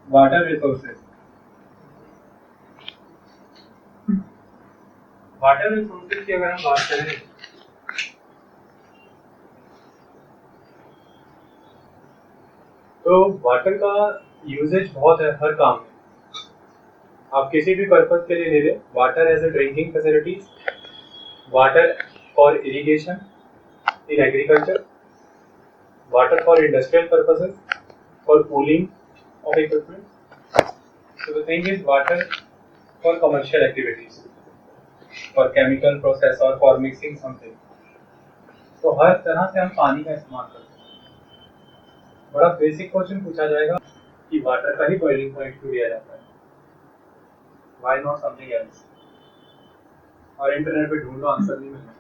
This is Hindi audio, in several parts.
Water resources. वाटर रिसोर्सेज की अगर हम बात करें तो वाटर का यूजेज बहुत है हर काम में। आप किसी भी पर्पज के लिए ले लें, water as a drinking facilities, water for irrigation in agriculture, water for industrial purposes, for cooling of equipment. So the thing is water for commercial activities, for chemical process or for mixing something. तो हर तरह से हम पानी का इस्तेमाल करते हैं। बड़ा बेसिक क्वेश्चन पूछा जाएगा कि वाटर का ही बॉइलिंग पॉइंट क्यों दिया जाता है, व्हाई नॉट समथिंग एल्स, और इंटरनेट पे ढूंढो आंसर नहीं मिलना।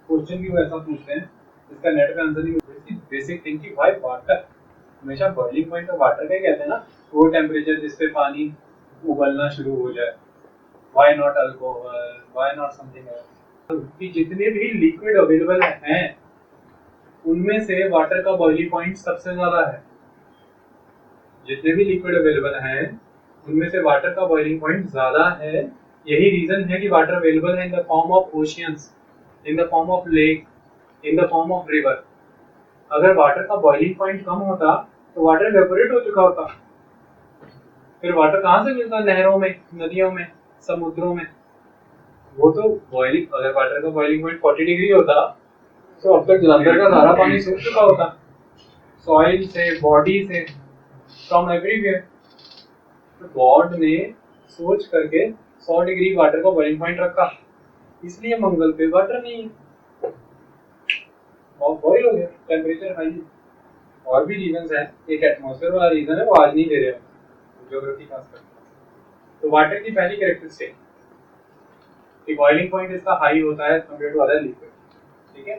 क्वेश्चन भी वो ऐसा पूछते हैं जिसका नेट पे आंसर नहीं मिलता। बेसिक थिंग कि व्हाई वाटर, हमेशा बॉइलिंग पॉइंट तो वाटर का ही कहते हैं ना, वो टेम्परेचर जिस पे पानी उबलना शुरू हो जाए। Why not alcohol, why not something else. कि जितने भी लिक्विड अवेलेबल हैं उनमें से वाटर का बॉइलिंग पॉइंट सबसे ज्यादा है। जितने भी लिक्विड अवेलेबल हैं उनमें से वाटर का बॉइलिंग पॉइंट ज्यादा है। यही रीजन है कि वाटर अवेलेबल है इन the form of oceans, in the form of lake, in the form of river. अगर वाटर का बॉइलिंग पॉइंट कम होता तो वाटर इवेपोरेट हो चुका होता। फिर वाटर कहाँ से मिलता? नहरों में, नदियों में, समुद्रों में। वो तो बॉइलिंग, अगर वाटर का बॉइलिंग पॉइंट 40 डिग्री होता तो अब तक जलंधर का सारा पानी सूख चुका होता, सॉइल से, बॉडी से, फ्रॉम एवरीवेयर। तो गॉड ने सोच करके 100 डिग्री वाटर का बॉइलिंग पॉइंट रखा, इसलिए मंगल पे वाटर नहीं है और बॉइल हो गया, टेम्परेचर हाई। और भी रीजंस हैं, एक एटमॉस्फेयर वाला रीजन है, वो आज नहीं दे रहे हम, ज्योग्राफी खास करके। तो वाटर की पहली कैरेक्टरिस्टिक कि बॉइलिंग पॉइंट इसका हाई होता है कंपेयर टू अदर लिक्विड। ठीक है,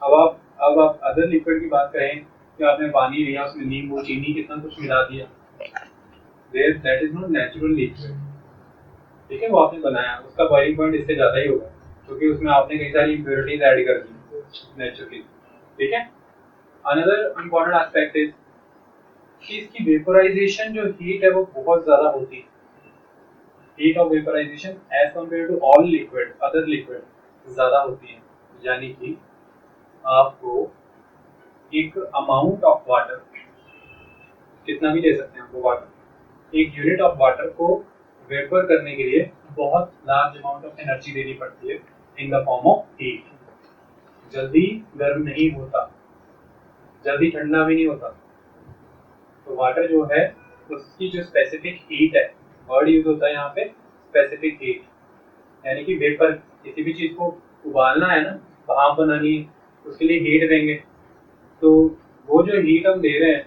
अब आप अदर लिक्विड की बात करें कि आपने पानी लिया, उसमें नींबू, चीनी, कितना कुछ मिला दिया, there that is not natural liquid. ठीक है, वो आपने बनाया, उसका बॉइलिंग पॉइंट इससे ज्यादा ही होगा क्योंकि उसमें आपने कई सारी इम्प्योरिटीज ऐड कर दी नेचुरली। ठीक है, अनदर इम्पोर्टेंट एस्पेक्ट इज कि इसकी वेपोराइजेशन जो हीट है वो बहुत ज्यादा होती है। Heat of vaporization as compare to all liquid, other liquid ज्यादा होती है। यानी कि आपको एक अमाउंट ऑफ वाटर, कितना भी ले सकते हैं आपको वाटर, एक यूनिट ऑफ वाटर को वेपर करने के लिए बहुत लार्ज अमाउंट ऑफ एनर्जी देनी पड़ती है इन द फॉर्म ऑफ हीट। जल्दी गर्म नहीं होता, जल्दी ठंडा भी नहीं होता। तो वाटर जो है उसकी जो स्पेसिफिक हीट है, वर्ड यूज होता है यहाँ पे स्पेसिफिक हीट, यानी कि वेपर, किसी भी चीज को उबालना है ना, भाप बनानी है, उसके लिए हीट देंगे। तो वो जो हीट हम दे रहे हैं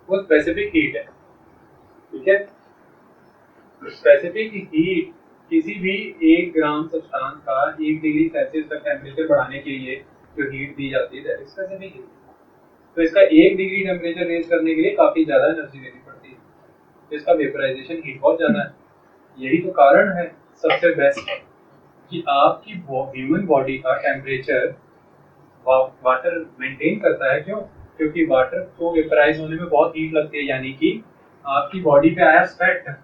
वो स्पेसिफिक हीट है। ठीक है, स्पेसिफिक हीट किसी भी 1 ग्राम सब्सटेंस का 1 डिग्री सेल्सियस तक टेम्परेचर बढ़ाने के लिए जो हीट दी जाती है दैट इज स्पेसिफिक हीट। तो इसका 1 डिग्री टेम्परेचर रेज करने के लिए काफी ज्यादा एनर्जी देनी पड़ती है, तो इसका वेपराइजेशन हीट बहुत ज्यादा है। यही तो कारण है सबसे बेस्ट कि आपकी ह्यूमन बॉडी का टेम्परेचर वाटर मेंटेन करता है। क्यों? क्योंकि वाटर को वेपराइज होने में बहुत हीट लगती है, यानी कि आपकी बॉडी पे आया स्वेट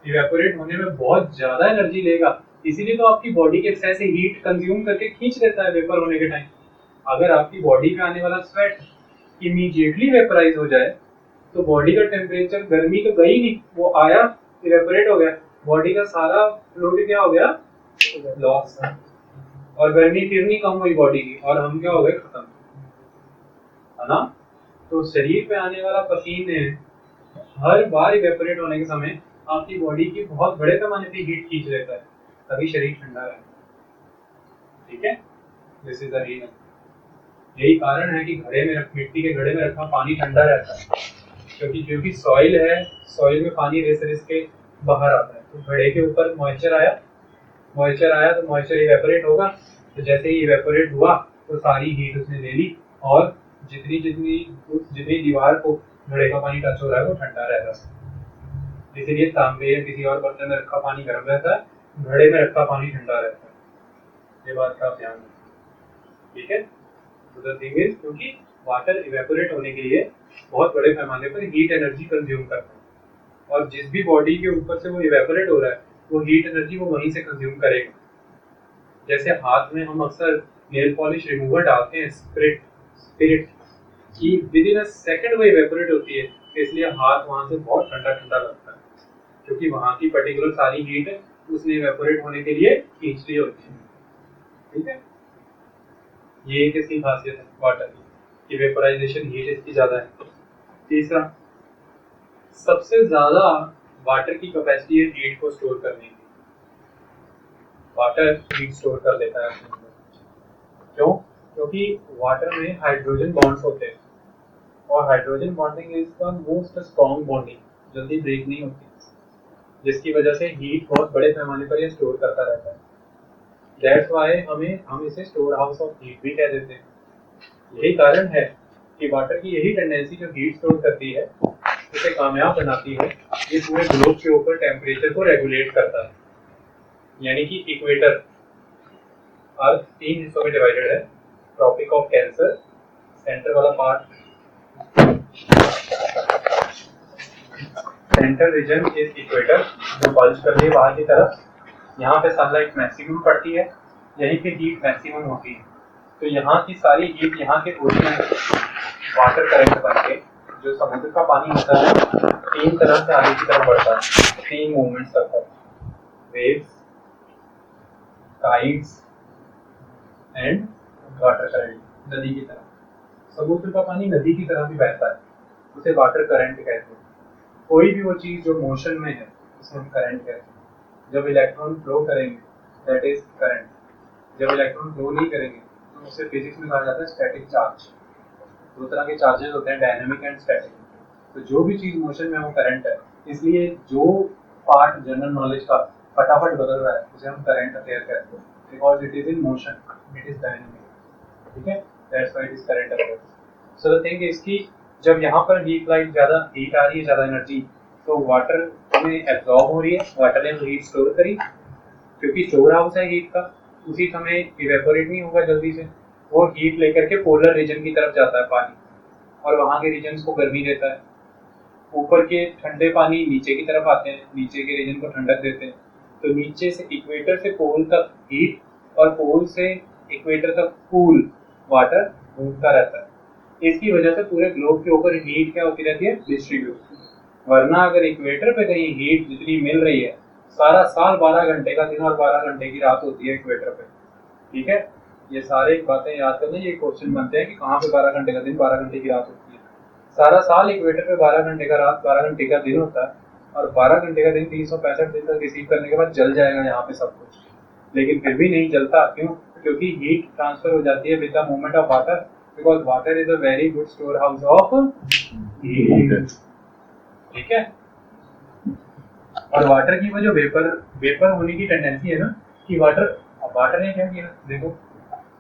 इवेपोरेट होने में बहुत ज्यादा एनर्जी लेगा, इसीलिए तो आपकी बॉडी के एक्सेस से हीट कंज्यूम करके खींच लेता है वेपर होने के टाइम। अगर आपकी बॉडी पे आने वाला स्वेट इमीडिएटली वेपराइज हो जाए तो बॉडी का टेम्परेचर, गर्मी तो गई नहीं, वो आया, इवेपोरेट हो गया, बॉडी का सारा फ्लूइड क्या हो गया, लॉस, और गर्मी फिर नहीं कम हुई बॉडी की, और हम क्या हो गए, खत्म, है ना। तो शरीर पे आने वाला पसीने हर बार इवेपोरेट होने के समय आपकी बॉडी की बहुत बड़े पैमाने पे हीट खींच लेता है, तभी शरीर ठंडा रहता है। ठीक है, दिस इज द रीजन। यही कारण है कि घड़े में मिट्टी के घड़े में रखा पानी ठंडा रहता है, क्योंकि सॉइल है, सॉइल में पानी रिस रिस के बाहर आता है। तो घड़े के ऊपर मॉइस्चर आया तो मॉइस्चर इवेपोरेट होगा, तो जैसे ही इवेपोरेट हुआ तो सारी हीट उसने ले ली, और जितनी जितनी जितनी दीवार को घड़े का पानी टच हो रहा है वो ठंडा रहता है। इसीलिए तांबे या किसी और बर्तन में रखा पानी गर्म रहता है, घड़े में रखा पानी ठंडा रहता है। ये बात का आप ध्यान रखें। ठीक है, तो द थिंग इज, क्योंकि वाटर इवेपोरेट होने के लिए बहुत बड़े पैमाने पर हीट एनर्जी कंज्यूम करता है, और जिस भी बॉडी के ऊपर से वो इवेपोरेट हो रहा है वो हीट एनर्जी वो वहीं से कंज्यूम करेगा। जैसे हाथ में हम अक्सर नेल पॉलिश रिमूवर डालते हैं, स्पिरिट की विद इन अ सेकंड वो इवेपोरेट होती है, इसलिए हाथ वहां से बहुत ठंडा ठंडा लगता है क्योंकि वहां की पर्टिकुलर सारी हीट उसने इवेपोरेट होने के लिए खींच ली होती है। ठीक है, ये एक इसकी खासियत है वाटर की, वेपोराइजेशन हीट इसकी ज्यादा है। तीसरा, सबसे ज्यादा वाटर की कैपेसिटी है हीट को स्टोर करने की। वाटर हीट स्टोर कर लेता है अपने अंदर। क्यों? क्योंकि वाटर में हाइड्रोजन बॉन्ड्स होते हैं और hydrogen bonding is the most strong bonding, जल्दी ब्रेक नहीं होती, जिसकी वजह से हीट बहुत बड़े पैमाने पर ये स्टोर करता रहता है। दैट्स व्हाई हम इसे स्टोर हाउस ऑफ हीट भी कह देते हैं। यही कारण है कि वाटर की यही टेंडेंसी जो हीट स्टोर करती है उसे कामयाब बनाती है, ये पूरे ग्लोब के ऊपर टेम्परेचर को रेगुलेट करता है। यानी कि इक्वेटर अर्थ 3 हिस्सों में डिवाइडेड है, ट्रॉपिक ऑफ कैंसर सेंटर वाला part, central region is equator जो बल्ज कर रही है बाहर की तरफ, यहाँ पे सनलाइट मैक्सिमम पड़ती है, यहीं पे हीट मैक्सिमम होती है। तो यहाँ की सारी हीट यहाँ के ओशन वाटर करंट बन के जो समुद्र का पानी होता है 3 तरह से आगे की तरफ बढ़ता है, 3 मूवमेंट्स करता है, waves, tides and water current. नदी की तरह समुद्र का पानी नदी की तरह भी बहता है, उसे वाटर करंट कहते हैं। कोई भी वो चीज जो मोशन में है उसे हम करंट कहते हैं। जब इलेक्ट्रॉन फ्लो करेंगे दैट इज करंट, जब इलेक्ट्रॉन फ्लो नहीं करेंगे तो उसे फिजिक्स में कहा जाता है स्टैटिक चार्ज। 2 तरह के चार्जेस होते हैं, डायनेमिक एंड स्टैटिक। तो जो भी चीज मोशन में है वो करंट है, इसलिए जो पार्ट जनरल नॉलेज का फटाफट बदल रहा है उसे हम करंट अफेयर कहते हैं, because it is in motion, it is dynamic. ठीक है, that's why it is current affair. So the thing is कि जब यहाँ पर हीट लाइट ज्यादा हीट आ रही है, ज्यादा एनर्जी, तो वाटर में एब्जॉर्ब हो रही है, वाटर ने हीट स्टोर करी क्योंकि स्टोर हाउस है हीट का, उसी समय इवेपोरेट नहीं होगा जल्दी से, वो हीट लेकर के पोलर रीजन की तरफ जाता है पानी और वहाँ के रीजन को गर्मी देता है। ऊपर के ठंडे पानी नीचे की तरफ आते हैं, नीचे के रीजन को ठंडक देते हैं। तो नीचे से इक्वेटर से पोल तक हीट और पोल से इक्वेटर तक कूल वाटर घूमता रहता है। इसकी वजह से पूरे ग्लोब के ऊपर हीट क्या होती रहती है, डिस्ट्रीब्यूट। वरना अगर इक्वेटर पे कहीं हीट जितनी मिल रही है, सारा साल 12 घंटे का दिन और 12 घंटे की रात होती है इक्वेटर पे। ठीक है, ये सारे बातें याद करना, ये क्वेश्चन बनते हैं कि कहाँ पे 12 घंटे का दिन 12 घंटे की रात होती है। सारा साल इक्वेटर पे 12 घंटे का रात 12 घंटे का दिन होता है और 12 घंटे का दिन 365 दिन तक रिसीव करने के बाद जल जाएगा यहाँ पे सब कुछ, लेकिन फिर भी नहीं जलता। क्यों? क्योंकि हीट ट्रांसफर हो जाती है with the movement of water, because water is a very good store house of heat. ठीक है, और वाटर की वो जो वेपर होने की टेंडेंसी है ना, कि वाटर ने क्या किया, देखो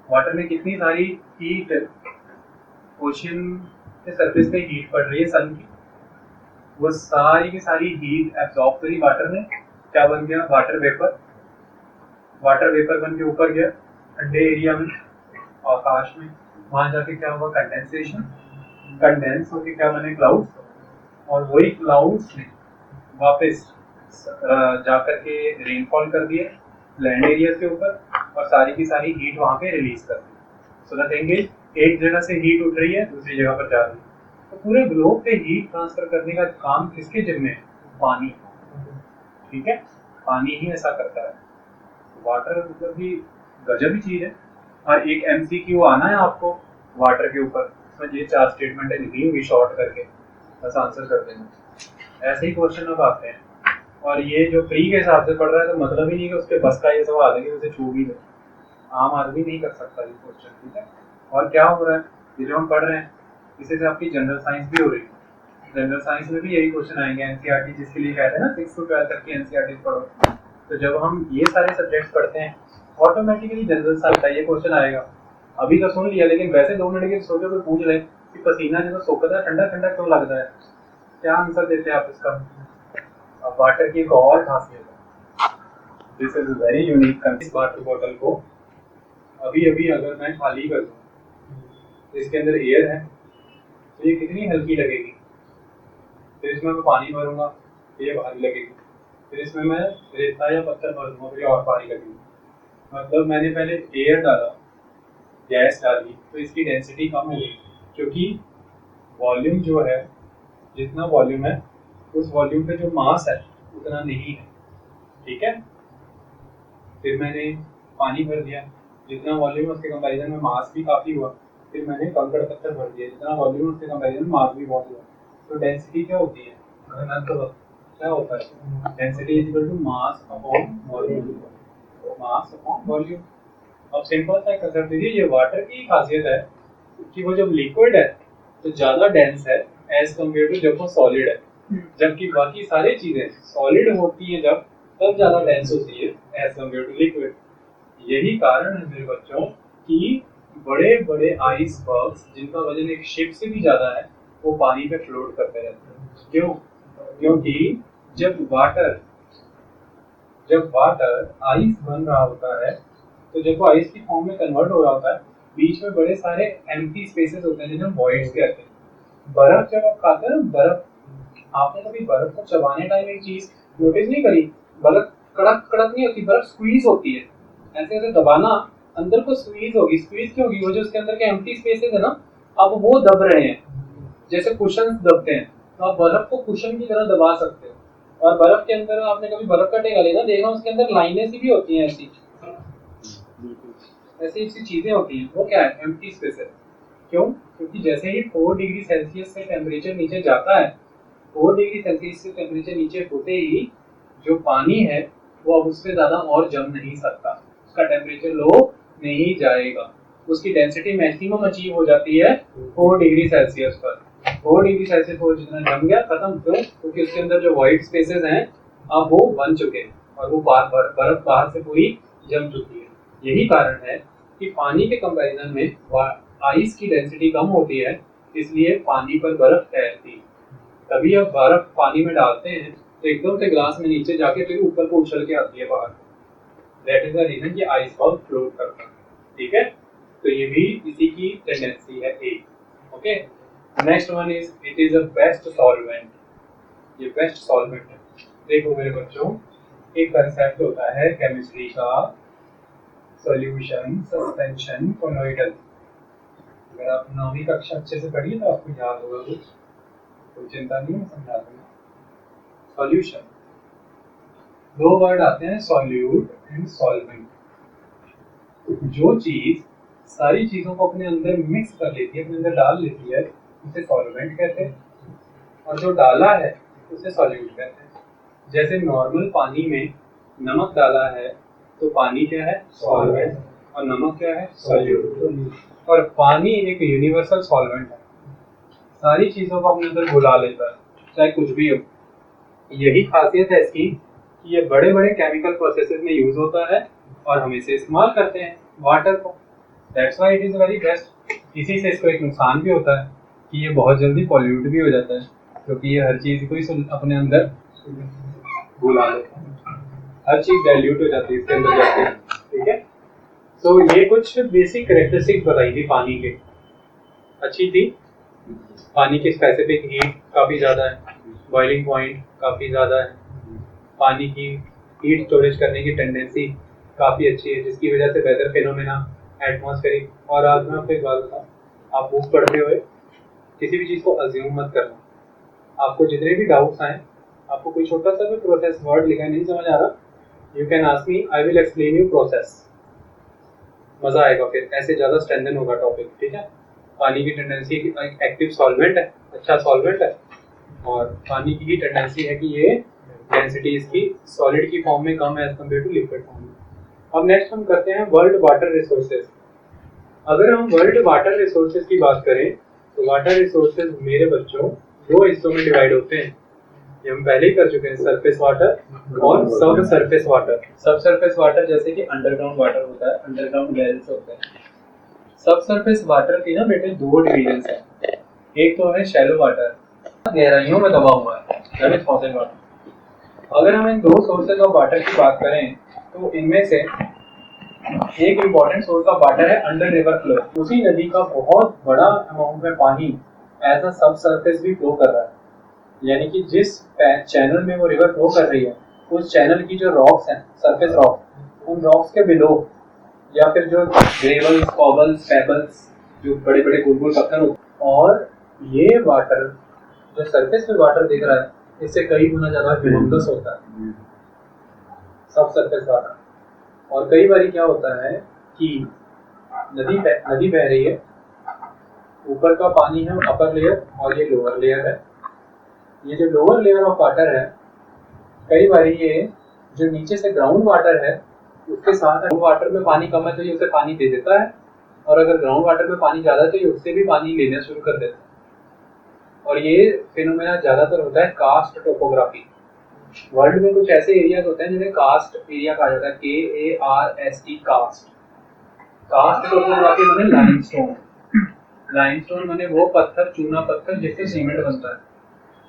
वाटर में कितनी सारी हीट ओशियन के सरफेस पे हीट पड़ रही है सन की, वो सारी की सारी हीट एब्जॉर्ब करी वाटर ने, क्या बन गया, वाटर वेपर। वाटर वेपर बन के ऊपर गया ठंडे एरिया में, आकाश में, वहां जाके क्या हुआ, कंडेंसेशन, कंडेंस होके क्या बने, क्लाउड्स, और वही क्लाउड्स ने वापस जाकर के रेनफॉल कर दिए लैंड एरिया के ऊपर और सारी की सारी हीट वहां पे रिलीज कर दी। सो द थिंग इज, एक जगह से हीट उठ रही है दूसरी जगह पर जा रही है, तो पूरे ग्लोब पे हीट ट्रांसफर करने का काम किसके जिम्मे है, पानी। ठीक है, पानी ही ऐसा करता है। वाटर मतलब भी गजब ही चीज है। और एक एमसीक्यू आना है आपको वाटर के ऊपर, इसमें ये 4 स्टेटमेंट लिखी हुई शॉर्ट करके, बस आंसर कर देना। ऐसे ही क्वेश्चन अब आते हैं, और ये जो प्री के हिसाब से पढ़ रहा है तो मतलब ही नहीं कि उसके बस का ये सवाल है कि उसे छू भी ले, आम आदमी नहीं कर सकता ये क्वेश्चन। ठीक है, और क्या हो रहा है, ये जो हम पढ़ रहे हैं इसी से आपकी जनरल साइंस भी हो रही है। जनरल साइंस में भी यही क्वेश्चन आएंगे, एनसीईआरटी जिसके लिए कहते हैं ना 6 to 12 तक की एनसीईआरटी पढ़ो। तो जब हम ये सारे सब्जेक्ट्स पढ़ते हैं ऑटोमेटिकली जनरल साइंस का ये क्वेश्चन आएगा। अभी तो सुन लिया, लेकिन वैसे 2 मिनट के सोचो तो पूछ ले कि पसीना जो सोखता है ठंडा ठंडा क्यों लगता है, क्या आंसर देते हैं आप इसका। अब वाटर की एक और खासियत है, दिस इज वेरी यूनिक। इस वाटर बॉटल को अभी अभी अगर मैं खाली कर दूं, इसके अंदर एयर है, तो ये कितनी हल्की लगेगी। फिर इसमें मैं पानी भरूंगा, ये भारी लगेगी, फिर इसमें मैं रेता या पत्थर भर दूंगा, फिर ये और भारी लगेगी। मतलब मैंने पहले एयर डाला, गैस डाली, तो इसकी डेंसिटी कम होगी, क्योंकि वॉल्यूम जो है, जितना वॉल्यूम है उस वॉल्यूम पे जो मास है उतना नहीं है, ठीक है। फिर मैंने पानी भर दिया, जितना वॉल्यूम है उसके कंपैरिजन में मास भी काफ़ी हुआ। फिर मैंने कंकड़ पत्थर भर दिया, जितना वॉल्यूम है उसके कंपैरिजन में मास भी बहुत हुआ। तो डेंसिटी क्या होती है, घनत्व क्या होता है, density is equal to mass upon volume, mass upon volume. अब सिंपल सा कंसेप्ट दीजिए, ये वाटर की खासियत है कि वो जब लिक्विड है तो ज़्यादा डेंस है एज कम्पेयर टू जब वो सॉलिड है, जबकि बाकी सारी चीज़ें सॉलिड होती हैं जब, तब ज़्यादा डेंस होती है एज कम्पेयर टू लिक्विड। यही कारण है मेरे बच्चों कि बड़े बड़े आइसबर्ग्स जिनका वजन एक शिप से भी ज़्यादा है वो पानी पे फ्लोट करते रहते हैं। क्यों? क्योंकि जब वाटर आइस बन रहा होता है, तो जब वो आइस की फॉर्म में कन्वर्ट हो रहा होता है, बीच में बड़े सारे एम्प्टी स्पेसेस होते हैं जिन्हें हम वॉइड्स कहते हैं। बर्फ जब आप खाते हैं ना, बर्फ, आपने कभी बर्फ को चबाने टाइम एक चीज नोटिस नहीं करी, बर्फ कड़क कड़क नहीं होती, बर्फ स्क्वीज होती है, ऐसे ऐसे दबाना अंदर को स्क्वीज होगी। स्क्वीज क्यों होगी? वो जो उसके अंदर के एम्प्टी स्पेसेस है ना, अब वो दब रहे हैं, जैसे कुशन दबते हैं, तो आप बर्फ को कुशन की तरह दबा सकते हो। और बर्फ के अंदर आपने कभी बर्फ का टेका लेना देखा, उसके अंदर लाइनें सी भी होती हैं, ऐसी ऐसी चीजें होती हैं, वो क्या है? Empty spaces. क्यों? क्योंकि जैसे ही 4 डिग्री सेल्सियस से टेम्परेचर नीचे जाता है, 4 डिग्री सेल्सियस से टेम्परेचर नीचे होते ही जो पानी है वो अब उससे ज़्यादा और जम नहीं सकता, उसका टेम्परेचर लो नहीं जाएगा, उसकी डेंसिटी मैक्सिमम अचीव हो जाती है 4 डिग्री सेल्सियस पर। 4 डिग्री सेल्सियस पर जितना जम गया खत्म। क्यों? क्योंकि उसके अंदर जो वाइड स्पेसेस हैं अब वो बन चुके हैं और वो बर्फ बाहर से पूरी जम चुकी है। यही कारण है कि पानी के कंपैरिजन में आइस की डेंसिटी कम होती है, इसलिए पानी पर बर्फ तैरती है। तभी आप बर्फ पानी में डालते हैं तो एकदम से ग्लास में नीचे जाके फिर ऊपर को उछल के आती है बाहर। दैट इज द रीजन कि आइसबर्ग फ्लोट करता है, ठीक है। तो ये भी इसी की टेंडेंसी है एक। Okay, next one is it is a best solvent. ये बेस्ट सॉल्वेंट है। देखो मेरे बच्चों, एक कंसेप्ट होता है केमिस्ट्री का, सॉल्यूशन, सस्पेंशन, कोलोइडल। अगर आप 9वीं कक्षा अच्छे से पढ़िए तो आपको याद होगा कुछ, कोई चिंता नहीं है, समझा दूंगा। सॉल्यूशन, दो वर्ड आते हैं, सॉल्यूट एंड सॉल्वेंट। जो चीज सारी चीजों को अपने अंदर मिक्स कर लेती है, अपने अंदर डाल लेती है, उसे सॉल्वेंट कहते हैं, और जो डाला है उसे सॉल्यूट कहते हैं। जैसे नॉर्मल पानी में नमक डाला है तो पानी क्या है? सॉल्वेंट, और नमक क्या है? सॉल्यूट। और पानी एक यूनिवर्सल सॉल्वेंट है, सारी चीजों को अपने अंदर घुला लेता है, चाहे कुछ भी हो। यही खासियत है इसकी कि ये बड़े बड़े केमिकल प्रोसेसेस में यूज होता है और हम इसे इस्तेमाल करते हैं वाटर को। That's why it is very best. इसी से इसको एक नुकसान भी होता है कि ये बहुत जल्दी पॉल्यूट भी हो जाता है, क्योंकि ये हर चीज को ही अपने अंदर घुला लेता है, हर चीज डाइल्यूट हो जाती है इसके अंदर जाके, ठीक है। तो ये कुछ बेसिक कैरेक्टरिस्टिक्स बताई थी पानी के, अच्छी थी। पानी की स्पेसिफिक हीट काफ़ी ज़्यादा है, बॉइलिंग पॉइंट काफ़ी ज़्यादा है, पानी की हीट स्टोरेज करने की टेंडेंसी काफ़ी अच्छी है, जिसकी वजह से वेदर फिनोमेना, एटमॉस्फेरिक। और आज मैं आपको एक बात बताऊँ, आप बुक पढ़ते हुए किसी भी चीज़ को अज्यूम मत करना। आपको जितने भी डाउट्स आए, आपको कोई छोटा सा भी प्रोसेस वर्ड लिखा है नहीं समझ आ रहा, you can ask me, I will explain you process. मज़ा आएगा, फिर ऐसे ज़्यादा स्ट्रेंथन होगा टॉपिक, ठीक है। पानी की टेंडेंसी एक्टिव सॉल्वेंट है, अच्छा सॉल्वेंट है, और पानी की ही टेंडेंसी है कि ये डेंसिटी इसकी सॉलिड की फॉर्म में कम है as compare to liquid form में। अब नेक्स्ट हम करते हैं वर्ल्ड वाटर रिसोर्सेज। अगर हम वर्ल्ड वाटर रिसोर्सेज की बात करें तो वाटर रिसोर्सेज मेरे बच्चों दो हिस्सों में डिवाइड होते हैं, ये हम पहले ही कर चुके हैं, सरफेस वाटर और सब सरफेस वाटर। सब सरफेस वाटर जैसे कि अंडरग्राउंड वाटर होता है, अंडरग्राउंड वेल्स होते हैं। सब सरफेस वाटर की ना बेटे दो डिवीजन है, एक तो है शैलो वाटर, गहराइयों में दबा हुआ है, दैट इज फॉसिल वाटर। अगर हम इन दो सोर्सेज ऑफ वाटर की बात करें तो इनमें से एक इम्पॉर्टेंट सोर्स ऑफ वाटर है अंडर रिवर फ्लो। उसी नदी का बहुत बड़ा अमाउंट में पानी एज अ सब सरफेस भी फ्लो कर रहा है, यानी कि जिस चैनल में वो रिवर फ्लो कर रही है उस चैनल की जो रॉक्स हैं, सरफेस रॉक, उन रॉक्स के बिलो या फिर जो ग्रेवल्स, कॉबल्स, पेबल्स, जो बड़े बड़े गोल गोल पत्थर होते हैं, और ये वाटर जो सरफेस पे वाटर दिख रहा है इससे कई गुना ज़्यादा ह्यूमंगस होता है सब सरफेस वाटर। और कई बार क्या होता है कि नदी बह रही है, ऊपर का पानी है अपर लेयर और ये लोअर लेयर है। ये जो लोअर लेयर ऑफ वाटर है, कई बार ये जो नीचे से ग्राउंड वाटर है उसके साथ ग्राउंड वाटर में पानी कम है तो ये उसे पानी दे देता है, और अगर ग्राउंड वाटर में पानी ज़्यादा है तो ये उससे भी पानी लेना शुरू कर देता है। और ये फिनोमेना ज़्यादातर होता है कास्ट टोपोग्राफी। वर्ल्ड में कुछ ऐसे एरियाज होते हैं जिन्हें कास्ट एरिया कहा जाता है, KARST, कास्ट। कास्ट टोपोग्राफी माने लाइमस्टोन। लाइमस्टोन माने वो पत्थर, चूना पत्थर जिससे सीमेंट बनता है,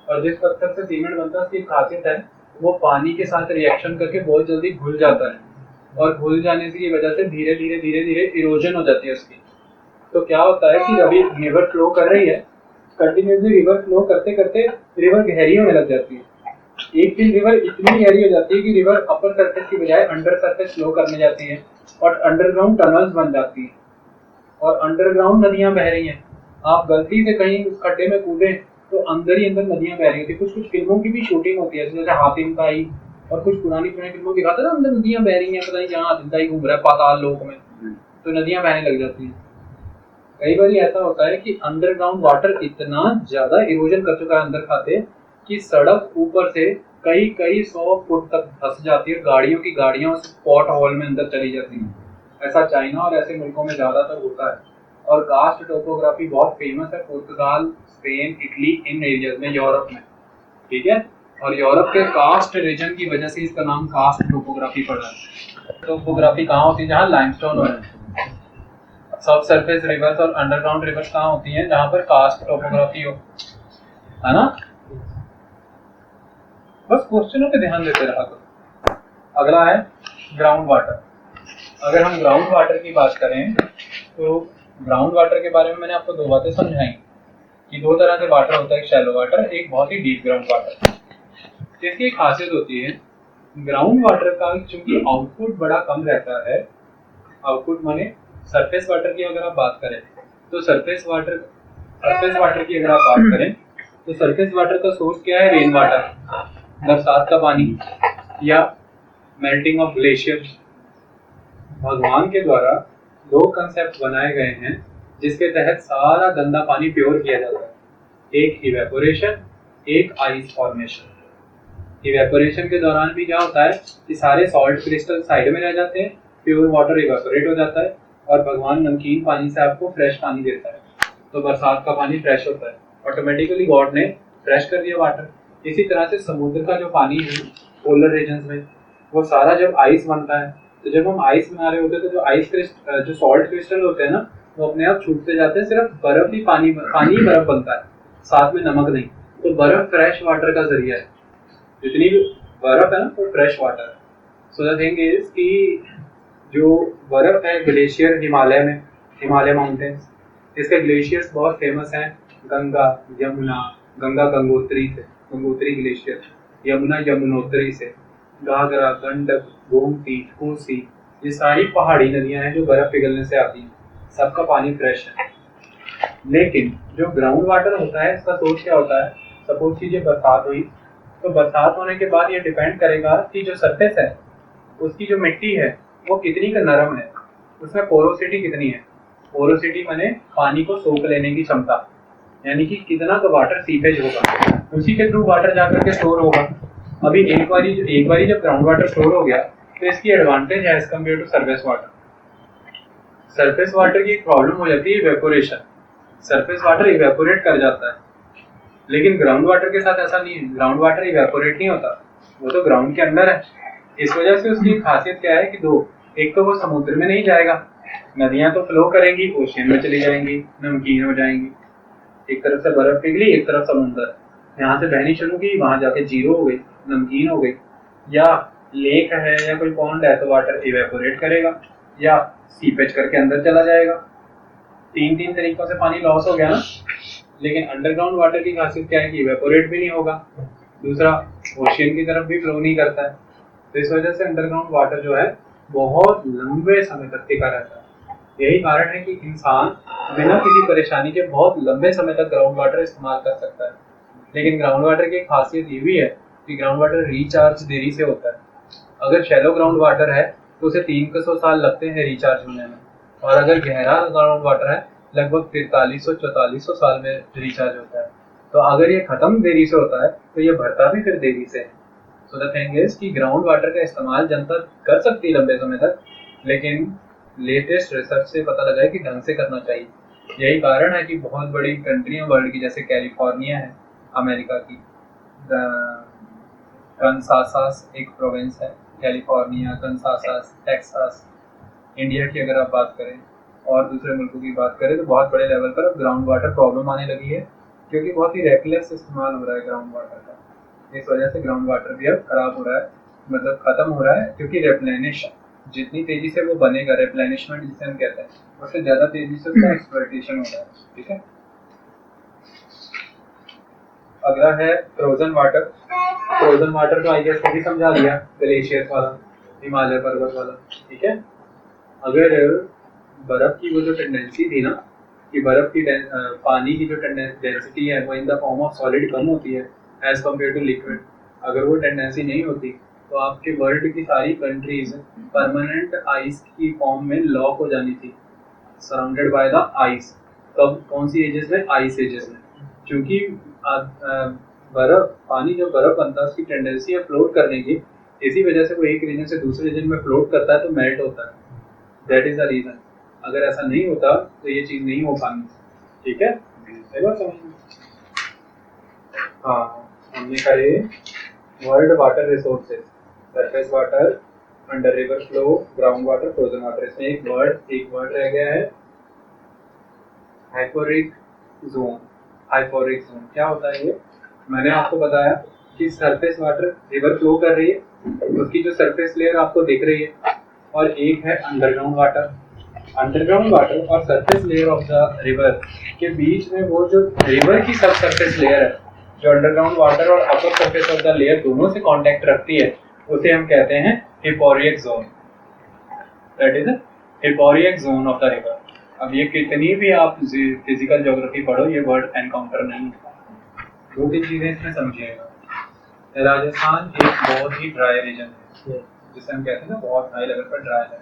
और जिस पत्थर से सीमेंट बनता है उसकी खासियत है वो पानी के साथ रिएक्शन करके बहुत जल्दी घुल जाता है, और घुल जाने की वजह से धीरे धीरे इरोजन हो जाती है उसकी। तो क्या होता है कि अभी रिवर फ्लो कर रही है, कंटिन्यूसली रिवर फ्लो करते करते रिवर गहरी होने लग जाती है। एक दिन रिवर इतनी गहरी हो जाती है कि रिवर अपर सरफेस की बजाय अंडर सरफेस फ्लो करने जाती है, और अंडरग्राउंड टनल्स बन जाती है, और अंडरग्राउंड नदियां बह रही हैं। आप गलती से कहीं उस खड्डे में कूदे तो अंदर ही अंदर नदियां बह रही होती है। कुछ कुछ फिल्मों की भी शूटिंग होती है, जैसे हातिम ताई और कुछ पुरानी फिल्मों दिखाता है ना, अंदर नदियां बह रही हैं, पता नहीं जहाँ हातिम ताई घूम रहा है पाताल लोक में, तो नदियां बहने लग जाती हैं। कई बार ऐसा होता है कि अंडरग्राउंड वाटर इतना ज्यादा इरोजन कर चुका है अंदर खाते कि सड़क ऊपर से कई कई 100 फुट तक धंस जाती है, गाड़ियों की गाड़ियां उस पॉट होल में अंदर चली जाती हैं। ऐसा चाइना और ऐसे मुल्कों में ज्यादातर होता है। और कास्ट टोपोग्राफी बहुत फेमस है पुर्तगाल, स्पेन, इटली, इन एरियाज में, यूरोप में, ठीक है। और यूरोप के कास्ट रीजन की वजह से इसका नाम कास्ट टोपोग्राफी पड़ा है। टोपोग्राफी कहाँ होती है? जहाँ लाइमस्टोन हो रहा है। सब सरफेस रिवर्स और अंडरग्राउंड रिवर्स कहाँ होती हैं? जहाँ पर कास्ट टोपोग्राफी हो, है ना। बस क्वेश्चनों पे ध्यान देते रहा करो। अगला है ग्राउंड वाटर। अगर हम ग्राउंड वाटर की बात करें तो ग्राउंड वाटर के बारे में मैंने आपको दो बातें समझाई कि दो तरह से वाटर होता है, एक शैलो वाटर, एक बहुत ही डीप ग्राउंड वाटर। इसकी एक खासियत होती है ग्राउंड वाटर का, चूंकि आउटपुट बड़ा कम रहता है। आउटपुट माने सरफेस वाटर की अगर आप बात करें तो सरफेस वाटर की अगर आप बात करें तो सरफेस वाटर का सोर्स क्या है? रेन वाटर, बरसात का पानी या मेल्टिंग ऑफ ग्लेशियर। भगवान के द्वारा दो कंसेप्ट बनाए गए हैं जिसके तहत सारा गंदा पानी प्योर किया जाता है, एक इवेपोरेशन, एक आइस फॉर्मेशन। इवेपोरेशन के दौरान भी क्या होता है कि सारे सॉल्ट क्रिस्टल साइड में रह जाते हैं, प्योर वाटर इवेपोरेट हो जाता है, और भगवान नमकीन पानी से आपको फ्रेश पानी देता है। तो बरसात का पानी फ्रेश होता है, ऑटोमेटिकली गॉड ने फ्रेश कर दिया वाटर। इसी तरह से समुद्र का जो पानी है पोलर रीजन्स में, वो सारा जब आइस बनता है, तो जब हम आइस बना रहे होते हैं तो जो सॉल्ट क्रिस्टल होते हैं ना, वो अपने आप छूटते जाते हैं, सिर्फ बर्फ ही पानी ही बर्फ बनता है, साथ में नमक नहीं। तो बर्फ फ्रेश वाटर का जरिया है, जितनी भी बर्फ है ना वो फ्रेश वाटर है। सो द थिंग इज कि जो बर्फ है ग्लेशियर हिमालय माउंटेन्स, इसके ग्लेशियर्स बहुत फेमस हैं। गंगा, यमुना, गंगा गंगोत्री ग्लेशियर, यमुना यमुनोत्री से, घाघरा, गंडक, गोमती, कोसी, ये सारी पहाड़ी नदियां हैं जो बर्फ पिघलने से आती हैं। सबका पानी फ्रेश है। लेकिन जो ग्राउंड वाटर होता है इसका सोर्स क्या होता है? सपोज कीजिए बरसात हुई, तो बरसात होने के बाद ये डिपेंड करेगा कि जो सरफेस है उसकी जो मिट्टी है वो कितनी का नरम है, उसमें पोरोसिटी कितनी है। पोरोसिटी माने पानी को सोख लेने की क्षमता, यानी कि कितना का वाटर सीपेज होगा, उसी के थ्रू वाटर जाकर के स्टोर होगा। अभी एक बारी जब ग्राउंड वाटर स्टोर हो गया तो इसकी एडवांटेज है as compare to surface water. Surface water की एक प्रॉब्लम हो जाती है इवेपोरेशन, सरफेस वाटर इवेपोरेट कर जाता है। लेकिन ग्राउंड वाटर के साथ ऐसा नहीं है, ग्राउंड वाटर इवेपोरेट नहीं होता, वो तो ग्राउंड के अंदर है। इस वजह से उसकी खासियत क्या है कि दो, एक तो वो समुद्र में नहीं जाएगा, नदियां तो फ्लो करेंगी, ओशियन में चली जाएंगी, नमकीन हो जाएंगी। एक तरफ से बर्फ पिघली, एक तरफ समुद्र, यहाँ से बहनी शुरू की, वहां जाके जीरो हो गई, नमकीन हो गई। या लेक है या कोई पॉन्ड है तो वाटर इवेपोरेट करेगा या सीपेज करके अंदर चला जाएगा। तीन तरीकों से पानी लॉस हो गया ना। लेकिन अंडरग्राउंड वाटर की खासियत क्या है कि इवेपोरेट भी नहीं होगा, दूसरा ओशियन की तरफ भी फ्लो नहीं करता है। तो इस वजह से अंडरग्राउंड वाटर जो है बहुत लंबे समय तक टिका रहता है। यही कारण है कि इंसान बिना किसी परेशानी के बहुत लंबे समय तक ग्राउंड वाटर इस्तेमाल कर सकता है। लेकिन ग्राउंड वाटर की खासियत ये भी है कि ग्राउंड वाटर रिचार्ज देरी से होता है। अगर शैलो ग्राउंड वाटर है तो उसे 300 साल लगते हैं रिचार्ज होने में, और अगर गहरा ग्राउंड वाटर है लगभग 4300-4400 साल में रिचार्ज होता है। तो अगर ये खत्म देरी से होता है तो ये भरता भी फिर देरी से है। सो द थिंग इज कि ग्राउंड वाटर का इस्तेमाल जनता कर सकती है लंबे समय तक, लेकिन लेटेस्ट रिसर्च से पता लगा है कि ढंग से करना चाहिए। यही कारण है कि बहुत बड़ी कंट्रियां वर्ल्ड की, जैसे कैलिफोर्निया है अमेरिका की, कंसासास एक प्रोविंस है, कैलिफोर्निया, कंसासास, टेक्सास। इंडिया की अगर आप बात करें और दूसरे मुल्कों की बात करें तो बहुत बड़े लेवल पर अब ग्राउंड वाटर प्रॉब्लम आने लगी है, क्योंकि बहुत ही रेकलेस इस्तेमाल हो रहा है ग्राउंड वाटर का। इस वजह से ग्राउंड वाटर भी अब खराब हो रहा है, मतलब खत्म हो रहा है, क्योंकि रिप्लेनिश जितनी तेजी से वो बनेगा, रिप्लेनिशमेंट जिसे हम कहते हैं, उससे ज़्यादा तेजी से उसका एक्सप्लॉयटेशन हो रहा है। ठीक है, अगला है फ्रोजन वाटर। फ्रोजन वाटर तो आई गेस भी समझा दिया, ग्लेशियर वाला, हिमालय पर्वत वाला। ठीक है, अगर बर्फ की वो जो टेंडेंसी थी ना कि बर्फ की पानी की जो डेंसिटी है वो in the form of solid कम होती है एज कम्पेयर टू लिक्विड, अगर वो टेंडेंसी नहीं होती तो आपके वर्ल्ड की सारी कंट्रीज परमानेंट आइस की फॉर्म में लॉक हो जानी थी, सराउंडेड बाय द आइस। कब, कौन सी एजेस में? आइस एजेस में। क्योंकि बर्फ, पानी जब बर्फ बनता है उसकी टेंडेंसी है फ्लोट करने की, इसी वजह से वो एक रीजन से दूसरे रीजन में फ्लोट करता है तो मेल्ट होता है। That is the reason. अगर ऐसा नहीं होता तो ये चीज नहीं हो पानी। ठीक है, सही बात समझ। हाँ, हमने करे world water resources, surface water, under river flow, ground water, frozen water. इसमें एक वर्ड रह गया है, हाइपोरिक जोन। हाइपोरिक जोन क्या होता है ये? मैंने आपको बताया कि सरफेस वाटर रिवर फ्लो कर रही है, उसकी जो सरफेस लेयर आपको दिख रही है, और एक है अंडरग्राउंड वाटर। अंडरग्राउंड वाटर और surface layer of the river के बीच में वो जो रिवर की सब सरफेस लेयर है, जो अंडरग्राउंड वाटर और upper surface of the layer दोनों से कांटेक्ट रखती है, उसे हम कहते हैं hyporheic zone. That is hyporheic zone of the river. अब ये कितनी भी आप फिजिकल ज्योग्राफी पढ़ो, ये वर्ड एनकाउंटर नहीं है। दो तीन चीजें इसमें समझिएगा। राजस्थान एक बहुत ही ड्राई रीजन है, जिसे हम कहते हैं ना बहुत हाई लेवल पर ड्राई है।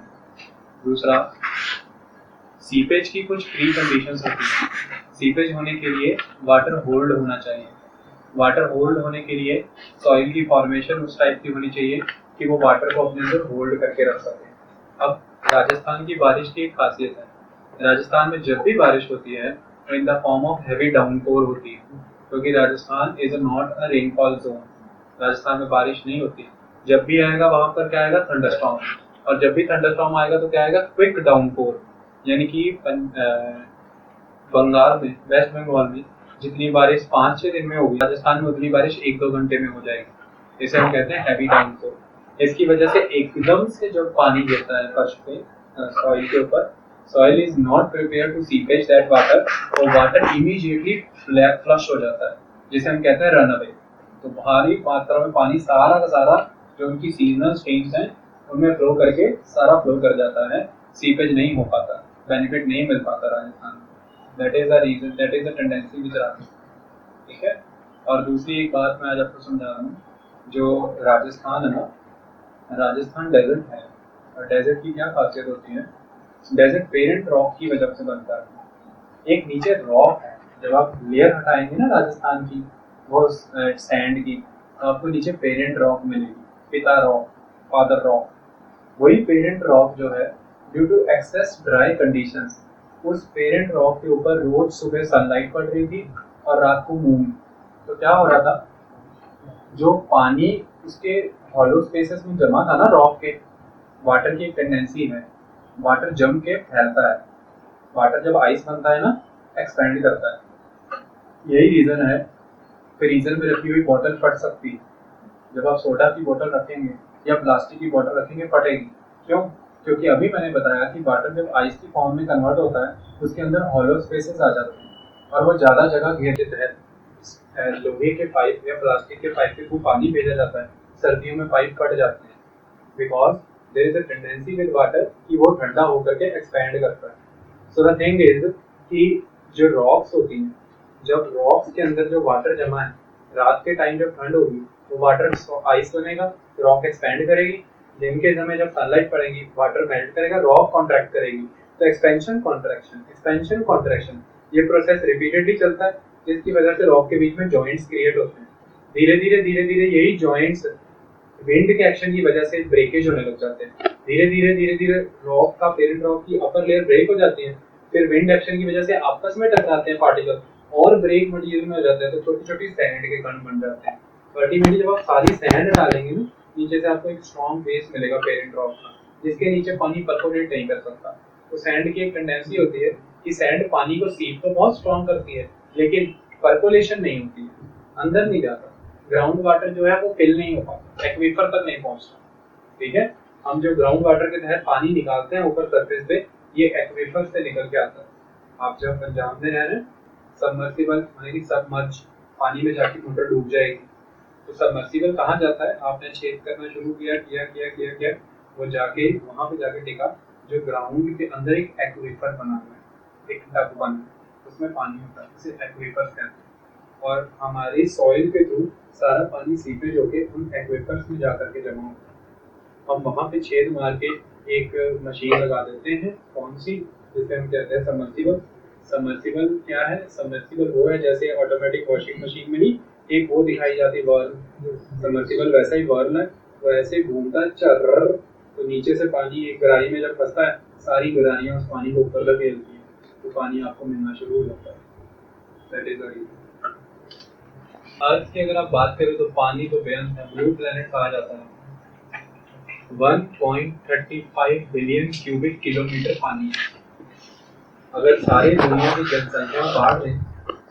दूसरा, सीपेज की कुछ प्री कंडीशंस होती हैं। सीपेज होने के लिए वाटर होल्ड होना चाहिए। वाटर होल्ड होने के लिए सॉइल की फॉर्मेशन उस टाइप की होनी चाहिए कि वो वाटर को अपने अंदर होल्ड करके रख सके। अब राजस्थान की बारिश की एक खासियत है, राजस्थान में जब भी बारिश होती है तो इन the form of heavy downpour होती है, क्योंकि Rajasthan is not a rainfall zone. Rajasthan में बारिश नहीं होती। जब भी आएगा वहां पर क्या आएगा? थंडरस्टॉर्म। और जब भी थंडरस्टॉर्म आएगा तो क्या आएगा? Quick downpour. यानी कि बंगाल में, वेस्ट बंगाल में जितनी बारिश 5-6 दिन में होगी, राजस्थान में उतनी बारिश 1-2 घंटे में हो जाएगी। इसे हम कहते हैं हैवी डाउनपोर। इसकी वजह से एकदम से जब पानी गिरता है फर्श पे, सॉइल के ऊपर, soil is not prepare to seepage that water, तो वाटर इमीडिएटली फ्लश हो जाता है, जिसे हम कहते हैं रन अवे। तो भारी मात्रा में पानी सारा का सारा जो उनकी सीजनल स्ट्रीम्स हैं उनमें फ्लो करके सारा फ्लो कर जाता है, सीपेज नहीं हो पाता, बेनिफिट नहीं मिल पाता राजस्थान में। That is the reason, that is the tendency with Rajasthan. ठीक है, और दूसरी एक बात मैं आज आपको समझा रहा हूँ, जो राजस्थान है ना, राजस्थान डेजर्ट है, और डेजर्ट की क्या खासियत होती है? डेजर्ट पेरेंट रॉक की वजह से बनता है। एक नीचे रॉक है, जब आप लेयर हटाएंगे ना राजस्थान की, वो सैंड की, तो आपको नीचे पेरेंट रॉक मिलेगी, पिता रॉक, फादर रॉक। वही पेरेंट रॉक जो है, due to excess dry conditions, उस पेरेंट रॉक के ऊपर रोज सुबह सनलाइट पड़ रही थी और रात को मून। तो क्या हो रहा था, जो पानी उसके हॉलो स्पेसेस में जमा था ना रॉक के, वाटर की एक टेंडेंसी है, वाटर जम के फैलता है। वाटर जब आइस बनता है ना, एक्सपेंड करता है। यही रीजन है फ्रीजर में रखी हुई बोतल फट सकती है। जब आप सोडा की बोतल रखेंगे या प्लास्टिक की बोतल रखेंगे, फटेगी। क्यों? क्योंकि अभी मैंने बताया कि वाटर जब आइस की फॉर्म में कन्वर्ट होता है उसके अंदर हॉलो स्पेसेस आ जाते हैं। और वो ज़्यादा जगह घेर के तहत लोहे के पाइप या प्लास्टिक के पाइप के थ्रू पानी भेजा जाता है। सर्दियों में पाइप फट जाते हैं because there is a tendency with water कि वो ठंडा होकर के एक्सपैंड करता है। सो द थिंग इज कि जो रॉक्स होती हैं, जब रॉक्स के अंदर जो वाटर जमा है, रात के टाइम जब ठंड होगी तो वाटर आइस बनेगा, रॉक एक्सपैंड करेगी। दिन के समय जब सनलाइट पड़ेगी वाटर मेल्ट करेगा, रॉक कॉन्ट्रैक्ट करेगी। तो एक्सपेंशन कॉन्ट्रैक्शन ये प्रोसेस रिपीटेडली चलता है, जिसकी वजह से रॉक के बीच में जॉइंट्स क्रिएट होते हैं। धीरे धीरे यही जॉइंट्स विंड के एक्शन की वजह से ब्रेकेज होने लग जाते हैं। धीरे धीरे रॉक का पेरेंट रॉक की अपर लेयर ब्रेक हो जाती है, फिर विंड एक्शन की वजह से आपस में टकराते हैं पार्टिकल और ब्रेक मटेरियल में हो जाते हैं, तो छोटी छोटी सैंड के कण बन जाते हैं। अल्टीमेटली जब आप सारी सैंड डालेंगे ना, नीचे से आपको एक स्ट्रॉन्ग बेस मिलेगा पेरेंट रॉक का, जिसके नीचे पानी परकोलेट नहीं कर सकता। तो सैंड की एक टेंडेंसी होती है कि सैंड पानी को सीप तो बहुत स्ट्रॉन्ग करती है, लेकिन परकोलेशन नहीं होती है, अंदर नहीं जाता। ग्राउंड वाटर जो है वो फिल नहीं हो पाता, एक्वीफर तक नहीं पहुंचता। ठीक है, हम जो ग्राउंड वाटर के तहत पानी निकालते हैं ऊपर सरफेस पे, ये एक्वीफर से निकल के आता है। आप जब पंजाब में रह रहे हैं, सबमर्सिबल यानी सबमर्ज पानी में जाके मोटर डूब जाएगी, तो सबमर्सिबल कहाँ जाता है? आपने छेद करना शुरू किया, वो जाके वहां पे जाके टिका जो ग्राउंड के अंदर एक एक्वीफर बना हुआ है, एक टब बना है, उसमें पानी होता है, इसे एक्वीफर कहते हैं। और हमारी सॉइल के थ्रू सारा पानी सीपेज होके उन एक्वीफर्स में जाकर के जमा होता है। हम वहां पे छेद मार के एक मशीन लगा देते हैं, कौन सी, जिसे हम कहते हैं सबमर्सिबल। सबमर्सिबल क्या है? सबमर्सिबल वो है जैसे ऑटोमेटिक वॉशिंग मशीन में नहीं एक वो दिखाई जाती वर्न, सबमर्सिबल वैसा ही वर्न है, वो ऐसे घूमता है चर्र, तो नीचे से पानी एक गरारी में जब फंसता है, सारी गरारियां उस पानी को ऊपर धकेलती हैं, तो पानी आपको मिलना शुरू हो जाता है। That is the region. Earth की अगर आप बात करें तो पानी तो बेअंत है, ब्लू प्लेनेट कहा जाता है। 1.35 बिलियन क्यूबिक किलोमीटर पानी है। अगर सारी दुनिया की जनसंख्या बाढ़ लें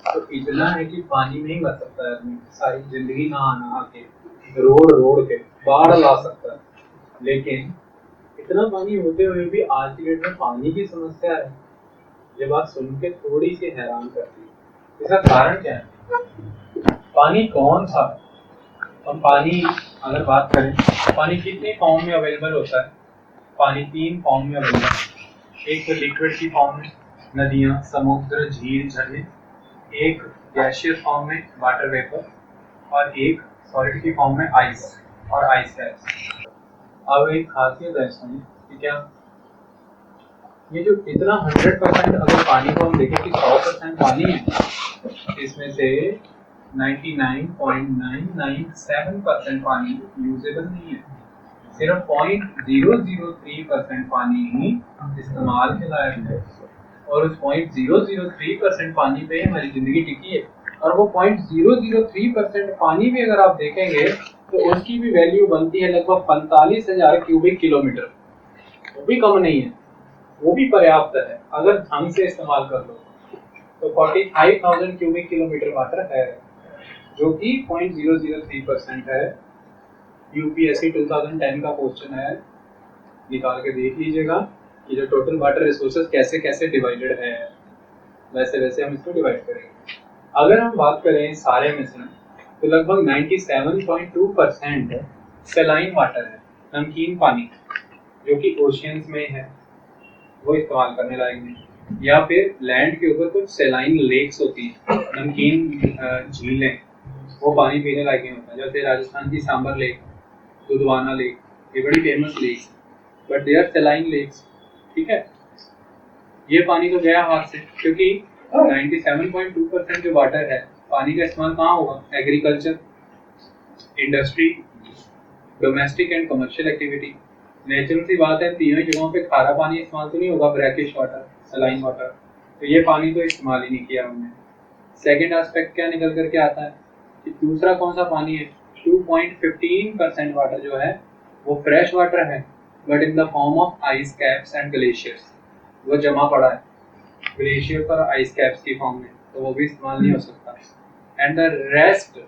तो इतना है कि पानी में ही मर सकता है आदमी, सारी जिंदगी नहा नहा के रोड के बाढ़ ला सकता है। लेकिन इतना पानी होते हुए भी आज की डेट में पानी की समस्या है। ये बात सुन के थोड़ी सी हैरान करती है। इसका कारण क्या है? पानी कौन सा? हम पानी अगर बात करें, पानी कितने फॉर्म में अवेलेबल होता है? पानी 3 फॉर्म में अवेलेबल है। एक तो लिक्विड की फॉर्म में, नदियाँ, समुद्र, झील, झरने। एक गैसियस फॉर्म में, वाटर वेपर। और एक सॉलिड की फॉर्म में, आइस और आइस कैप्स। अब एक खासियत है इसमें कि क्या ये जो इतना 100% अगर पानी को हम देखें कि 100% पानी है, इसमें से 99.997% पानी यूजेबल नहीं है। सिर्फ 0.003% पानी ही इस्तेमाल के लायक है, और उस 0.003% पानी पे हमारी जिंदगी टिकी है। और वो 0.003% पानी भी अगर आप देखेंगे तो उसकी भी वैल्यू बनती है लगभग 45,000 क्यूबिक किलोमीटर। वो भी कम नहीं है, वो भी पर्याप्त है अगर ढंग से इस्तेमाल कर लो तो 45,000 क्यूबिक किलोमीटर वाटर है, जो कि 0.003% है। यूपीएससी 2010 का क्वेश्चन है, निकाल के देख लीजिएगा कि जो टोटल वाटर रिसोर्सेज कैसे कैसे डिवाइडेड है, वैसे वैसे हम इसको डिवाइड करेंगे। अगर हम बात करें सारे में से तो लगभग 97.2% सलाइन वाटर है, नमकीन पानी, जो कि ओशियंस में है, वो इस्तेमाल करने लायक नहीं। या फिर लैंड के ऊपर कुछ सलाइन लेक्स होती हैं, नमकीन झीलें, वो पानी पीने लायक नहीं होता। जैसे राजस्थान की सांबर लेक, दुधवाना लेक, ये बड़ी famous lakes, but they are saline lakes. ठीक है, ये पानी तो गया हाथ से, क्योंकि 97.2% जो वाटर है, पानी का इस्तेमाल कहाँ होगा? Agriculture, industry, domestic and commercial activity. Natural सी बात है, तीनों जगहों पे खारा पानी इस्तेमाल तो नहीं होगा, ब्रैकिश वाटर, सलाइन वाटर, तो ये पानी तो इस्तेमाल ही नहीं किया हमने। सेकेंड एस्पेक्ट क्या निकल करके आता है कि दूसरा कौन सा पानी है? 2.15% वाटर जो है वो फ्रेश वाटर है, but in the form of ice caps and glaciers, वो जमा पड़ा है ग्लेशियर्स और आइस कैप्स की फॉर्म में, तो वो भी इस्तेमाल नहीं हो सकता। एंड द रेस्ट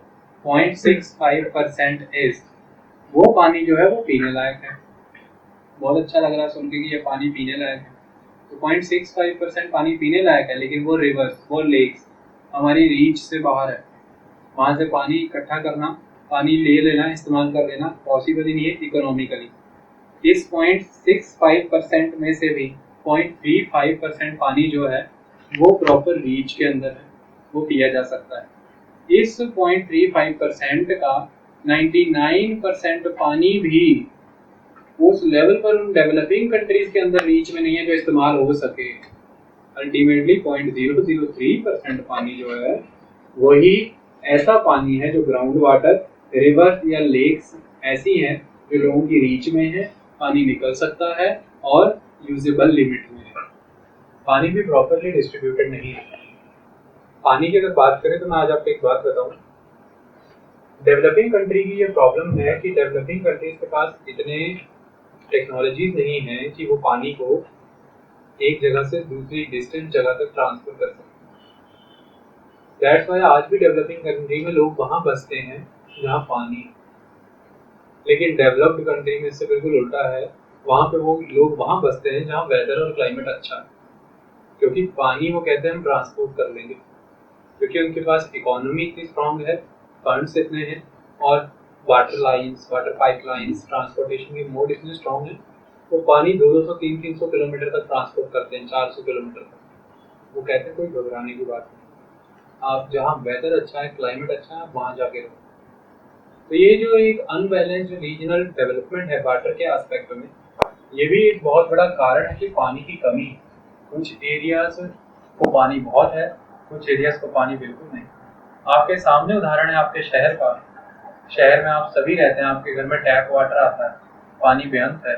0.65% इज, वो पानी जो है वो पीने लायक है। बहुत अच्छा लग रहा है सुन के कि ये पानी पीने लायक है। तो 0.65% पानी पीने लायक है, लेकिन वो रिवर्स, वो लेक्स, हमारी रीच से बाहर है, वहाँ से पानी इकट्ठा करना, पानी ले लेना, इस्तेमाल कर लेना पॉसिबल ही नहीं है इकोनॉमिकली। इस 0.65% में से भी 0.35% पानी जो है वो प्रॉपर रीच के अंदर है, वो पिया जा सकता है। इस 0.35% का 99% पानी भी उस लेवल पर उन डेवलपिंग कंट्रीज के अंदर रीच में नहीं है जो इस्तेमाल हो सके। अल्टीमेटली 0.003% पानी जो है वही ऐसा पानी है जो ग्राउंड वाटर, रिवर्स या लेक्स ऐसी हैं जो लोगों की रीच में है, पानी निकल सकता है और यूजेबल लिमिट में है। पानी भी प्रॉपरली डिस्ट्रीब्यूटेड नहीं है। पानी की अगर बात करें तो मैं आज आपको एक बात बताऊं, डेवलपिंग कंट्री की ये प्रॉब्लम है कि डेवलपिंग कंट्रीज के पास इतने टेक्नोलॉजीज नहीं है कि वो पानी को एक जगह से दूसरी डिस्टेंट जगह तक ट्रांसफर कर सकें। दैट्स वाई आज भी डेवलपिंग कंट्री में लोग वहाँ बसते हैं जहाँ पानी है, लेकिन डेवलप्ड कंट्री में इससे बिल्कुल उल्टा है, वहाँ पे वो लोग वहाँ बसते हैं जहाँ वेदर और क्लाइमेट अच्छा है, क्योंकि पानी वो कहते हैं हम ट्रांसपोर्ट कर लेंगे, क्योंकि उनके पास इकोनॉमी इतनी स्ट्रांग है, फंड्स इतने हैं और water lines, water pipe lines, transportation के मोड इतने स्ट्रांग हैं, वो पानी 200, 300 किलोमीटर तक ट्रांसपोर्ट करते हैं, 400 किलोमीटर तक। वो कहते हैं कोई घबराने की बात नहीं, आप जहाँ वेदर अच्छा है, क्लाइमेट अच्छा है, वहाँ जाके रहो। तो ये जो एक अनबैलेंस्ड रीजनल डेवलपमेंट है वाटर के एस्पेक्ट में, ये भी एक बहुत बड़ा कारण है कि पानी की कमी है। कुछ एरियाज को पानी बहुत है, कुछ एरियाज को पानी बिल्कुल नहीं। आपके सामने उदाहरण है आपके शहर का। शहर में आप सभी रहते हैं, आपके घर में टैप वाटर आता है, पानी बेअंत है।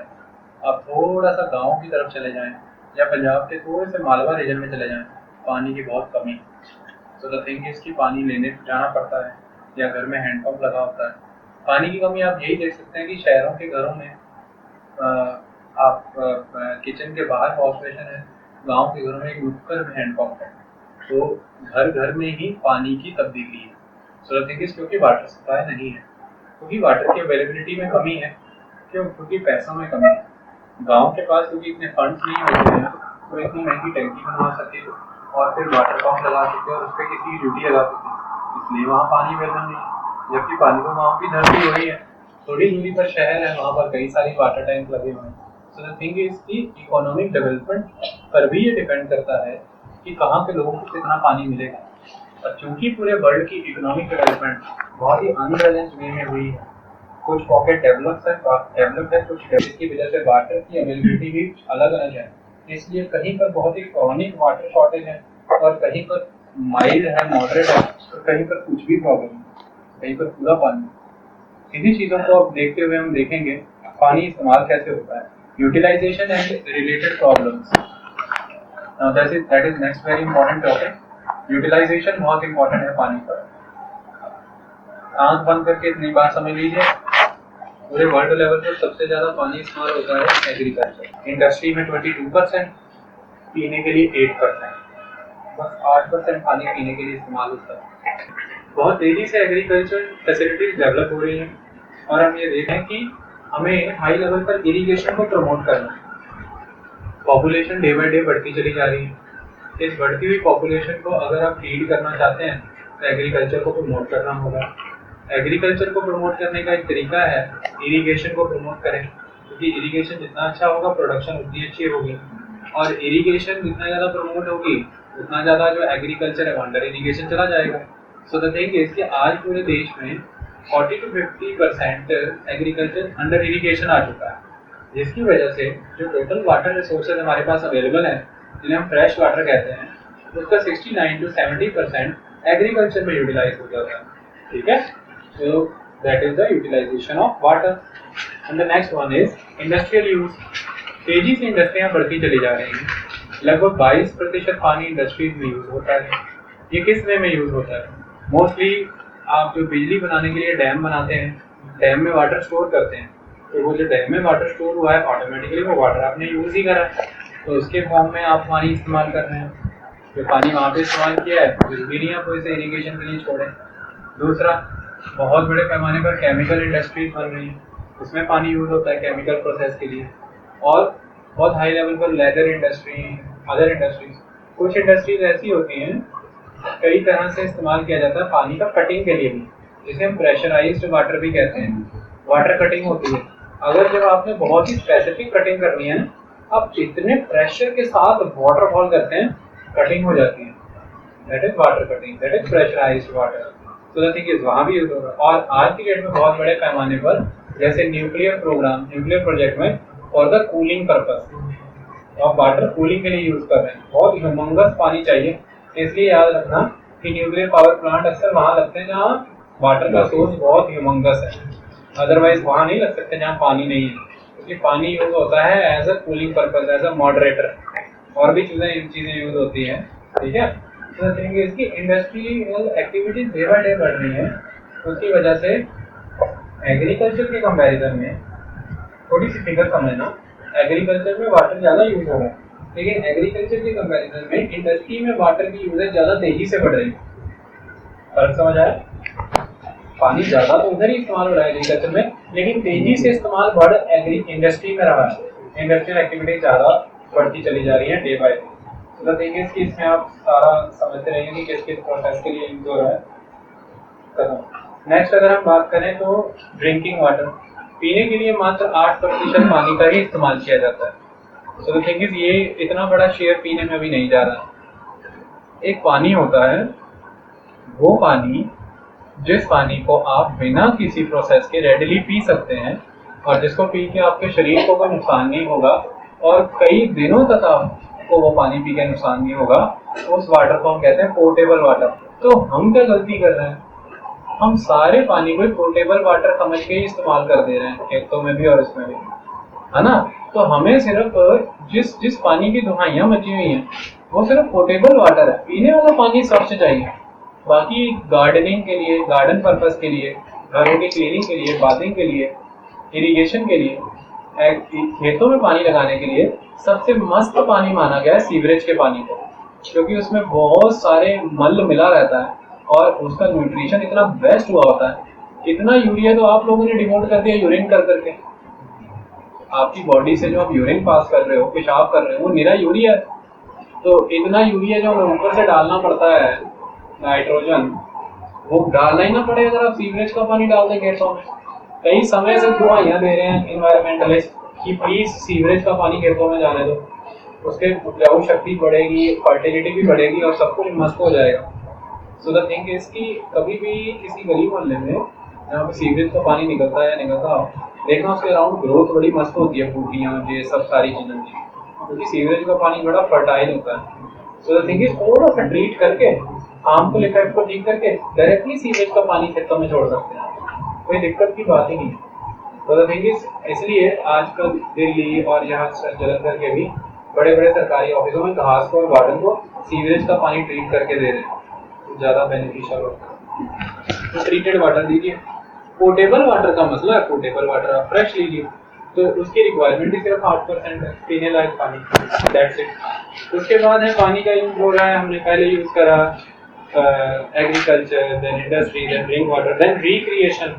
आप थोड़ा सा गाँव की तरफ चले जाएं या पंजाब के थोड़े से मालवा रीजन में चले जाएं, पानी की बहुत कमी है। तो द थिंग इज कि पानी लेने जाना पड़ता है या घर में हैंडपम्प लगा होता है। पानी की कमी आप यही देख सकते हैं कि शहरों के घरों में आप किचन के बाहर वॉश बेसिन है, गांव के घरों में एक नुक्कड़ में हैंडपम्प है। तो घर घर में ही पानी की तब्दीली है। सो द थिंग इज क्योंकि वाटर सप्लाई नहीं है, क्योंकि वाटर की अवेलेबिलिटी में कमी है, क्योंकि पैसों में कमी है। गाँव के पास क्योंकि इतने फंड्स नहीं होते हैं तो इतनी महंगी टैंकी बनवा सके और फिर वाटर पंप लगा सके और उस पर किसी की ड्यूटी लगा सके, इसलिए वहाँ पानी अवेलेबल नहीं है। जबकि पानी तो वहाँ की धरती हो रही है, थोड़ी दूरी पर शहर है, वहाँ पर कई सारी वाटर टैंक लगे हुए हैं। सो द थिंग इज कि इकोनॉमिक डेवलपमेंट पर भी ये डिपेंड करता है कि कहाँ के लोगों को कितना पानी मिलेगा। और चूंकि पूरे वर्ल्ड की इकोनॉमिक डेवलपमेंट बहुत ही अनबैलेंस्ड वे में हुई है, कुछ पॉकेट डेवलप्ड है, कुछ इसकी वजह से वाटर की अवेलेबिलिटी भी अलग अलग है। इसलिए कहीं पर बहुत ही क्रॉनिक वाटर शॉर्टेज है और कहीं पर माइल्ड है, मॉडरेट है, और कहीं पर कुछ भी प्रॉब्लम है, कहीं पर पूरा पानी। इन्हीं चीज़ों को अब देखते हुए हम देखेंगे पानी इस्तेमाल कैसे होता है, utilization and related problems. That is next very important topic. Utilization बहुत इंपॉर्टेंट है पानी पर। आंख बंद करके इतनी बात समझ लीजिए, पूरे वर्ल्ड लेवल पर सबसे ज्यादा पानी इस्तेमाल होता है एग्रीकल्चर। इंडस्ट्री में 22%, पीने के लिए 8%, बस 8% पानी पीने के लिए इस्तेमाल होता है। बहुत तेजी से एग्रीकल्चर फैसिलिटीज डेवलप हो रही हैं और हम ये देखें कि हमें हाई लेवल पर इरिगेशन को प्रमोट करना है। पॉपुलेशन डे बाई डे बढ़ती चली जा रही है। इस बढ़ती हुई पॉपुलेशन को अगर आप फीड करना चाहते हैं तो एग्रीकल्चर को प्रमोट करना होगा। एग्रीकल्चर को प्रमोट करने का एक तरीका है इरिगेशन को प्रमोट करें, क्योंकि इरिगेशन जितना अच्छा होगा प्रोडक्शन उतनी अच्छी होगी, और इरिगेशन जितना ज़्यादा प्रमोट होगी उतना ज़्यादा जो एग्रीकल्चर है अंडर इरिगेशन चला जाएगा। सो द थिंग इज कि आज पूरे देश में 40 to 50% एग्रीकल्चर अंडर इरिगेशन आ चुका है, जिसकी वजह से जो टोटल वाटर रिसोर्सेज हमारे पास अवेलेबल है, जिन्हें हम फ्रेश वाटर कहते हैं, उसका 69 to 70% एग्रीकल्चर में यूटिलाइज हो जाता है। ठीक है, so that is the utilization of water. And the next one is industrial use. तेजी से इंडस्ट्रियाँ बढ़ती चली जा रही हैं। लगभग 22% पानी इंडस्ट्रीज में यूज होता है। ये किस वे में यूज होता है? मोस्टली आप जो बिजली बनाने के लिए डैम बनाते हैं, डैम में वाटर स्टोर करते हैं, तो वो जो डैम में वाटर स्टोर हुआ है ऑटोमेटिकली वो वाटर आपने यूज ही करा है, तो उसके फॉर्म में आप पानी इस्तेमाल कर रहे हैं। जो पानी वहाँ पे इस्तेमाल किया है जरूरी नहीं आप इसे इरीगेशन के लिए छोड़ें। दूसरा, बहुत बड़े पैमाने पर केमिकल इंडस्ट्रीज बन रही हैं, उसमें पानी यूज होता है केमिकल प्रोसेस के लिए। और बहुत हाई लेवल पर लेदर इंडस्ट्री, अदर इंडस्ट्रीज, कुछ इंडस्ट्रीज ऐसी होती हैं कई तरह से इस्तेमाल किया जाता है पानी का कटिंग के लिए भी, जिसे हम प्रेशराइज्ड वाटर भी कहते हैं। वाटर कटिंग होती है, अगर जब आपने बहुत ही स्पेसिफिक कटिंग करनी है ना, आप इतने प्रेशर के साथ वाटरफॉल करते हैं, कटिंग हो जाती है, that is water cutting, that is pressurized water. तो द थिंग इज वहाँ भी यूज होगा। और आज की डेट में बहुत बड़े पैमाने पर, जैसे न्यूक्लियर प्रोग्राम, न्यूक्लियर प्रोजेक्ट में फॉर द कूलिंग पर्पस, तो आप वाटर कूलिंग के लिए यूज कर रहे हैं। बहुत ह्यूमंगस पानी चाहिए, इसलिए याद रखना कि न्यूक्लियर पावर प्लांट अक्सर वहाँ लगते हैं जहाँ वाटर का सोर्स बहुत ह्यूमंगस है, अदरवाइज वहाँ नहीं लग सकते जहाँ पानी नहीं है, क्योंकि पानी यूज होता है as a cooling purpose, as a moderator, और भी चीजें यूज होती हैं। ठीक है, तो थिंग इसकी industrial activities day by day बढ़ रही है, उसकी वजह से एग्रीकल्चर के कंपैरिजन में, थोड़ी सी फिगर समझना, एग्रीकल्चर में वाटर ज़्यादा यूज हो रहा है, लेकिन एग्रीकल्चर के कंपैरिजन में इंडस्ट्री में वाटर की यूजेज ज़्यादा तेजी से बढ़ रही है। फर्क समझ आया? पानी ज़्यादा तो उधर ही इस्तेमाल हो रहा है एग्रीकल्चर में, लेकिन तेजी से इस्तेमाल बढ़ इंडस्ट्री में रहा है। इंडस्ट्रियल एक्टिविटी ज़्यादा बढ़ती चली जा रही है डे बाय डे। तो द थिंग इज कि इसमें आप सारा समझते रहेंगे कि किस किस प्रोसेस के लिए यूज हो रहा है। नेक्स्ट अगर हम बात करें तो ड्रिंकिंग वाटर, पीने के लिए मात्र 8% पानी का ही इस्तेमाल किया जाता है। तो द थिंग इज ये इतना बड़ा शेयर पीने में अभी नहीं जा रहा। एक पानी होता है, वो पानी जिस पानी को आप बिना किसी प्रोसेस के रेडिली पी सकते हैं, और जिसको पी के आपके शरीर को कोई नुकसान नहीं होगा, और कई दिनों तक आपको वो पानी पी के नुकसान नहीं होगा, उस वाटर को हम कहते हैं पोर्टेबल वाटर। तो हम क्या गलती कर रहे हैं, हम सारे पानी को पोर्टेबल वाटर समझ के ही इस्तेमाल कर दे रहे हैं, खेतों में भी और इसमें भी, है ना। तो हमें सिर्फ जिस पानी की दुहाइयाँ मची हुई हैं वो सिर्फ पोर्टेबल वाटर है, पीने वाला पानी स्वच्छ चाहिए। बाकी गार्डनिंग के लिए, गार्डन पर्पस के लिए, घरों की क्लीनिंग के लिए, बाथिंग के लिए, इरिगेशन के लिए, खेतों में पानी लगाने के लिए सबसे मस्त पानी माना गया है सीवरेज के पानी को, क्योंकि उसमें बहुत सारे मल मिला रहता है और उसका न्यूट्रिशन इतना बेस्ट हुआ होता है। इतना यूरिया तो आप लोगों ने डिमोट कर दिया यूरिन कर करके। आपकी बॉडी से जो आप यूरिन पास कर रहे हो, पेशाब कर रहे हो, वो निरा यूरिया है। तो इतना यूरिया जो ऊपर से डालना पड़ता है, नाइट्रोजन, वो डालना ही ना पड़े अगर आप सीवरेज का पानी डाल दें खेतों में। कई समय से दुआइयाँ दे रहे हैं इन्वायरमेंटलिस्ट कि प्लीज सीवरेज का पानी खेतों में जाने दो, उसके उपजाऊ शक्ति बढ़ेगी, फर्टिलिटी भी बढ़ेगी और सब कुछ मस्त हो जाएगा। सो द थिंग इज कि कभी भी किसी गली मोहल्ले में जहाँ पे सीवरेज का पानी निकलता है या निकलता हो, देखना उसके अराउंड ग्रोथ बड़ी मस्त होती है, बूटियाँ, ये सब सारी चीज़ें, क्योंकि सीवरेज का पानी बड़ा फर्टाइल होता है। सो द थिंग इज थोड़ा सा ट्रीट करके, हार्मफुल इफेक्ट को ठीक करके डायरेक्टली सीवरेज का पानी खेतों में छोड़ सकते हैं, कोई दिक्कत की बात ही नहीं है। तो द थिंग इज इसलिए आजकल दिल्ली और यहाँ जलंधर के भी बड़े बड़े सरकारी ऑफिसों में घास को और गार्डन को सीवरेज का पानी ट्रीट करके दे रहे हैं, ज़्यादा बेनिफिशियल होता है। तो ट्रीटेड वाटर दीजिए। पोर्टेबल वाटर का मसला है, पोर्टेबल वाटर आप फ्रेश लीजिए, तो उसकी रिक्वायरमेंट ही सिर्फ 8% है पीने लायक पानी, दैट्स इट। उसके बाद है पानी का यूज हो रहा है, हमने पहले यूज करा agriculture, then industry, then drink water, then recreation,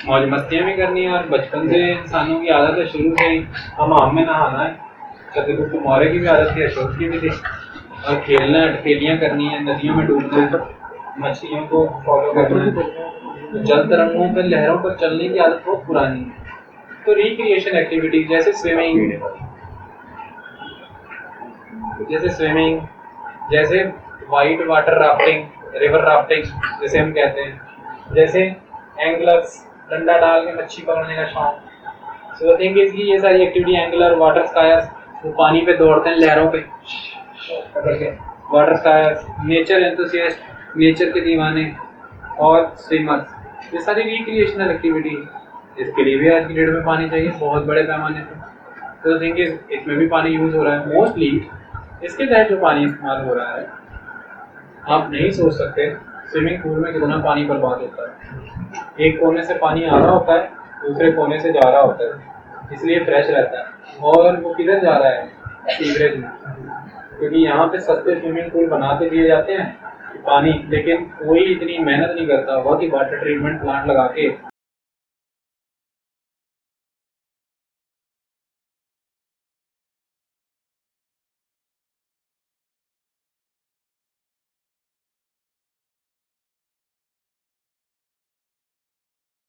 मौज मस्तियाँ भी करनी है। और बचपन से इंसानों की आदत है, शुरू से ही हमाम में नहाना है, चंद्रगुप्त मौर्य की भी आदत थी, अशोक की भी थी, और खेलना है, खेलियाँ करनी है, नदियों में डूबना है, मछलियों को फॉलो करना है, जल तरंगों पर, लहरों पर चलने की आदत बहुत पुरानी है। तो रिक्रिएशन एक्टिविटीज जैसे स्विमिंग, जैसे white water rafting, river rafting जैसे हम कहते हैं, जैसे एंगलर्स, डंडा डाल के मच्छी पकड़ने का शौक। सो द थिंग इज कि ये सारी एक्टिविटी, एंगलर, वाटर स्कायर्स, वो पानी पे दौड़ते हैं लहरों पे पकड़ के, वाटर स्कायर्स, नेचर एंथुसियास्ट, नेचर के दीवाने, और स्विमर्स, ये सारी रिक्रिएशनल एक्टिविटी। इसके लिए भी आज की डेट में पानी चाहिए बहुत बड़े पैमाने पे। तो थिंक इज इसमें भी पानी यूज हो रहा है। मोस्टली इसके तहत जो पानी इस्तेमाल हो रहा है, आप नहीं सोच सकते स्विमिंग पूल में कितना पानी बर्बाद होता है। एक कोने से पानी आ रहा होता है, दूसरे कोने से जा रहा होता है, इसलिए फ्रेश रहता है। और वो किधर जा रहा है? सीवरेज में, क्योंकि यहाँ पे सस्ते स्विमिंग पूल बनाते दिए जाते हैं पानी, लेकिन कोई इतनी मेहनत नहीं करता होगा कि वाटर ट्रीटमेंट प्लांट लगा के